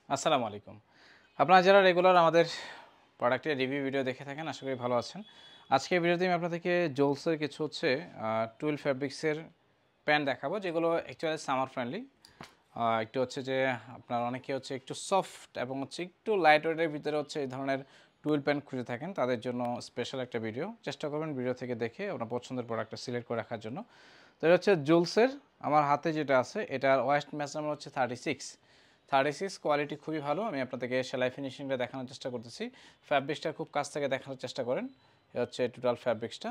আসসালামু আলাইকুম। আপনারা যারা রেগুলার আমাদের প্রোডাক্টের রিভিউ ভিডিও দেখে থাকেন আশা করি ভালো আছেন। আজকের ভিডিওতে আমি আপনাদেরকে জোলসের কিছু টুইল ফ্যাব্রিক্সের প্যান্ট দেখাবো যেগুলো অ্যাকচুয়ালি সামার ফ্রেন্ডলি। একটু হচ্ছে যে আপনার অনেকে হচ্ছে একটু সফট এবং হচ্ছে একটু লাইট ওয়েটের ভিতরে হচ্ছে এই ধরনের টুইল প্যান্ট খুঁজে থাকেন তাদের জন্য স্পেশাল একটা ভিডিও। চেষ্টা করবেন ভিডিও থেকে দেখে আপনার পছন্দের প্রোডাক্টটা সিলেক্ট করে রাখার জন্য। তো এটা হচ্ছে জোলসের, আমার হাতে যেটা আছে এটার ওয়েস্ট মেজারমেন্ট হচ্ছে 36 কোয়ালিটি খুবই ভালো। আমি আপনাদেরকে সেলাই ফিনিশিংটা দেখানোর চেষ্টা করতেছি। ফ্যাব্রিক্সটা খুব কাছ থেকে দেখানোর চেষ্টা করেন। এ হচ্ছে টোটাল ফ্যাব্রিক্সটা,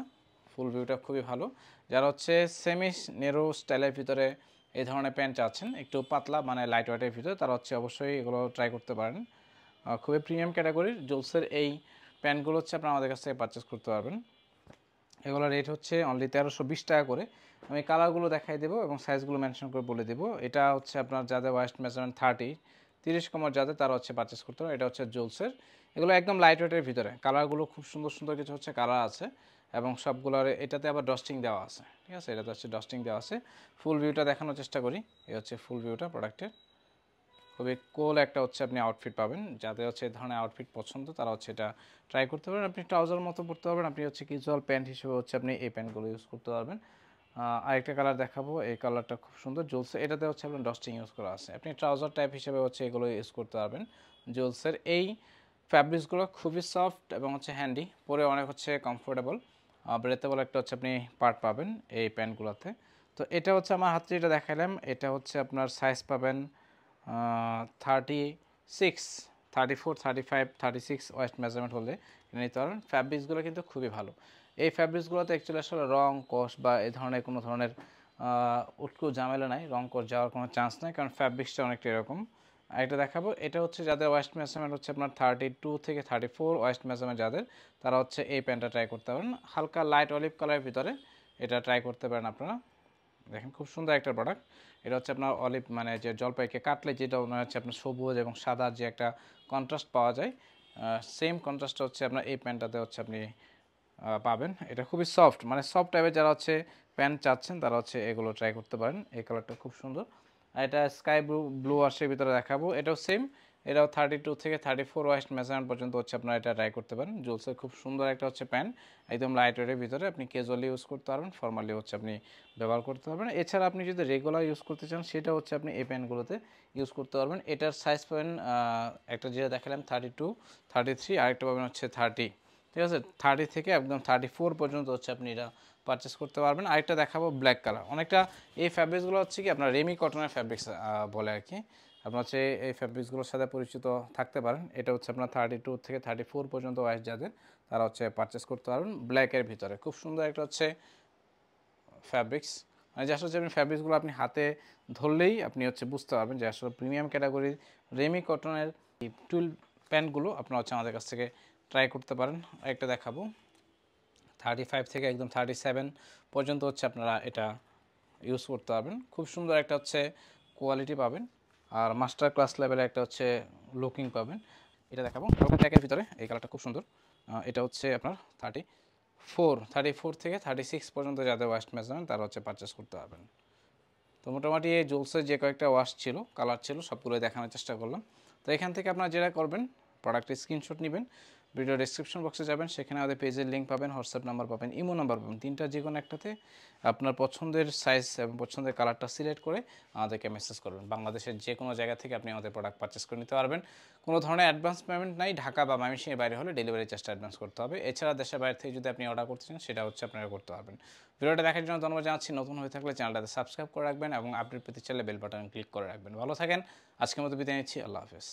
ফুল ভিউটা খুবই ভালো। যারা হচ্ছে সেমি নেরো স্টাইলের ভিতরে এই ধরনের প্যান্ট চাচ্ছেন একটু পাতলা মানে লাইট ওয়েটের ভিতরে, তারা হচ্ছে অবশ্যই এগুলো ট্রাই করতে পারেন। খুবই প্রিমিয়াম ক্যাটাগরির জোলসের এই প্যান্টগুলো হচ্ছে আপনারা আমাদের কাছ থেকে পারচেস করতে পারবেন। এগুলোর রেট হচ্ছে অনলি 1320 টাকা করে। আমি কালারগুলো দেখাই দেবো এবং সাইজগুলো মেনশন করে বলে দেবো। এটা হচ্ছে আপনার যাদের ওয়েস্ট মেজারমেন্ট 30 কমার যাদের তারা হচ্ছে পারচেস করতে হবে। এটা হচ্ছে জোলসের, এগুলো একদম লাইট ওয়েটের ভিতরে। কালারগুলো খুব সুন্দর সুন্দর কিছু হচ্ছে কালার আছে এবং সবগুলোর এটাতে আবার ডস্টিং দেওয়া আছে, ঠিক আছে, এটাতে হচ্ছে ডস্টিং দেওয়া আছে। ফুল ভিউটা দেখানোর চেষ্টা করি। এই হচ্ছে ফুল ভিউটা প্রোডাক্টের। খুবই কোল একটা হচ্ছে আপনি আউটফিট পাবেন। যাদের হচ্ছে এই ধরনের আউটফিট পছন্দ তারা হচ্ছে এটা ট্রাই করতে পারেন। আপনি ট্রাউজার মতো পরতে পারবেন, আপনি হচ্ছে ক্যাজুয়াল প্যান্ট হিসেবে হচ্ছে আপনি এই প্যান্টগুলো ইউজ করতে পারবেন। আরেকটা কালার দেখাবো, এই কালারটা খুব সুন্দর জোলসে, এটাতে হচ্ছে আপনার ডস্টিং ইউজ করা আছে। আপনি ট্রাউজার টাইপ হিসেবে হচ্ছে এগুলো ইউজ করতে পারবেন। জোলসের এই ফ্যাব্রিক্সগুলো খুবই সফট এবং হচ্ছে হ্যান্ডি, পরে অনেক হচ্ছে কমফোর্টেবল, ব্রেথেবল একটা হচ্ছে আপনি পার্ট পাবেন এই প্যান্টগুলোতে। তো এটা হচ্ছে আমার হাতে যেটা দেখালাম, এটা হচ্ছে আপনার সাইজ পাবেন 36, 34, 35, 36 ওয়েস্ট মেজারমেন্ট হলে নিতে পারেন। ফ্যাব্রিক্সগুলো কিন্তু খুবই ভালো। এই ফ্যাব্রিক্সগুলোতে অ্যাকচুয়ালি আসলে রং কষ বা এই ধরনের কোনো ধরনের উটকো ঝামেলা নাই, রং কষ যাওয়ার কোনো চান্স নাই, কারণ ফ্যাব্রিক্সটা অনেকটা এরকম। আরেকটা দেখাবো, এটা হচ্ছে যাদের ওয়েস্ট মেজারমেন্ট হচ্ছে আপনার 32 থেকে 34 ওয়েস্ট মেজারমেন্ট যাদের, তারা হচ্ছে এই প্যান্টটা ট্রাই করতে পারেন। হালকা লাইট অলিভ কালারের ভিতরে এটা ট্রাই করতে পারেন আপনারা। দেখেন খুব সুন্দর একটা প্রোডাক্ট। এটা হচ্ছে আপনার অলিভ মানে যে জলপাইকে কাটলে যেটা মনে হচ্ছে আপনার সবুজ এবং সাদা যে একটা কন্ট্রাস্ট পাওয়া যায়, সেম কন্ট্রাস্টটা হচ্ছে আপনার এই প্যান্টটাতে হচ্ছে আপনি পাবেন। এটা খুবই সফট, মানে সফট টাইপের যারা হচ্ছে প্যান্ট চাচ্ছেন তারা হচ্ছে এগুলো ট্রাই করতে পারেন। এই কালারটা খুব সুন্দর। আর এটা স্কাই ব্লু আশের ভিতরে দেখাবো, এটাও সেম, এটাও 32 থেকে 34 ওয়েস্ট মেজারমেন্ট পর্যন্ত হচ্ছে আপনারা এটা ট্রাই করতে পারেন। জুলসের খুব সুন্দর একটা হচ্ছে প্যান্ট, একদম লাইট ওয়েটের ভিতরে, আপনি ক্যাজুয়ালি ইউজ করতে পারবেন, ফর্মালি হচ্ছে আপনি ব্যবহার করতে পারবেন। এছাড়া আপনি যদি রেগুলার ইউজ করতে চান সেটা হচ্ছে আপনি এই প্যান্টগুলোতে ইউজ করতে পারবেন। এটার সাইজ পাবেন একটা যেটা দেখালাম 32, 33, আরেকটা পাবেন হচ্ছে 30, ঠিক আছে, 30 থেকে একদম 34 পর্যন্ত হচ্ছে আপনি এটা পারচেস করতে পারবেন। আরেকটা দেখাবো ব্ল্যাক কালার, অনেকটা এই ফ্যাব্রিক্সগুলো হচ্ছে কি আপনার রেমি কটনের ফ্যাব্রিক্স বলে আর কি। আপনার হচ্ছে এই ফ্যাব্রিক্সগুলোর সাথে পরিচিত থাকতে পারেন। এটা হচ্ছে আপনার 32 থেকে 34 পর্যন্ত ওয়াইজ যাদের, তারা হচ্ছে পারচেস করতে পারবেন ব্ল্যাকের ভিতরে। খুব সুন্দর একটা হচ্ছে ফ্যাব্রিক্স, মানে যে আসলে আপনি ফ্যাব্রিক্সগুলো আপনি হাতে ধরলেই আপনি হচ্ছে বুঝতে পারবেন যে আসলে প্রিমিয়াম ক্যাটাগরির রেমি কটনের এই টুল প্যান্টগুলো আপনারা হচ্ছে আমাদের কাছ থেকে ট্রাই করতে পারেন। একটা দেখাবো 35 থেকে একদম 37 পর্যন্ত হচ্ছে আপনারা এটা ইউজ করতে পারবেন। খুব সুন্দর একটা হচ্ছে কোয়ালিটি পাবেন আর মাস্টার ক্লাস লেভেলে একটা হচ্ছে লুকিং পাবেন। এটা দেখাবো হালকা ব্ল্যাকের ভিতরে, এই কালারটা খুব সুন্দর। এটা হচ্ছে আপনার 34 থেকে 36 পর্যন্ত যাদের ওয়াস্ট মেজারমেন্ট তারা হচ্ছে পারচেস করতে পারবেন। তো মোটামুটি এই জুলসের যে কয়েকটা ওয়াশ ছিল, কালার ছিল, সবগুলোই দেখানোর চেষ্টা করলাম। তো এখান থেকে আপনারা যেটা করবেন, প্রোডাক্টের স্ক্রিনশট নেবেন, ভিডিও ডেসক্রিপশন বক্সে যাবেন, সেখানে আমাদের পেজের লিঙ্ক পাবেন, হোয়াটসঅ্যাপ নাম্বার পাবেন, ইমো নাম্বার পাবেন, তিনটা যে কোনো একটাতে আপনার পছন্দের সাইজ এবং পছন্দের কালারটা সিলেক্ট করে আমাদেরকে মেসেজ করবেন। বাংলাদেশের যে কোনো জায়গা থেকে আপনি আমাদের প্রোডাক্ট পারচেস করে নিতে পারবেন। কোনো ধরনের অ্যাডভান্স পেমেন্ট নাই, ঢাকা বা ময়মনসিংহের বাইরে হলে ডেলিভারি চার্জটা অ্যাডভান্স করতে হবে। এছাড়া দেশের বাইরে থেকে যদি আপনি অর্ডার করতে চান সেটা হচ্ছে আপনারা করতে পারবেন। ভিডিওটা দেখার জন্য ধন্যবাদ জানাচ্ছি। নতুন হয়ে থাকলে চ্যানেলটাতে সাবস্ক্রাইব করে রাখবেন এবং আপডেট পেতে চাইলে বেল বাটন ক্লিক করে রাখবেন। ভালো থাকেন, আজকের মতো বিদায় নিচ্ছি, আল্লাহ হাফেজ।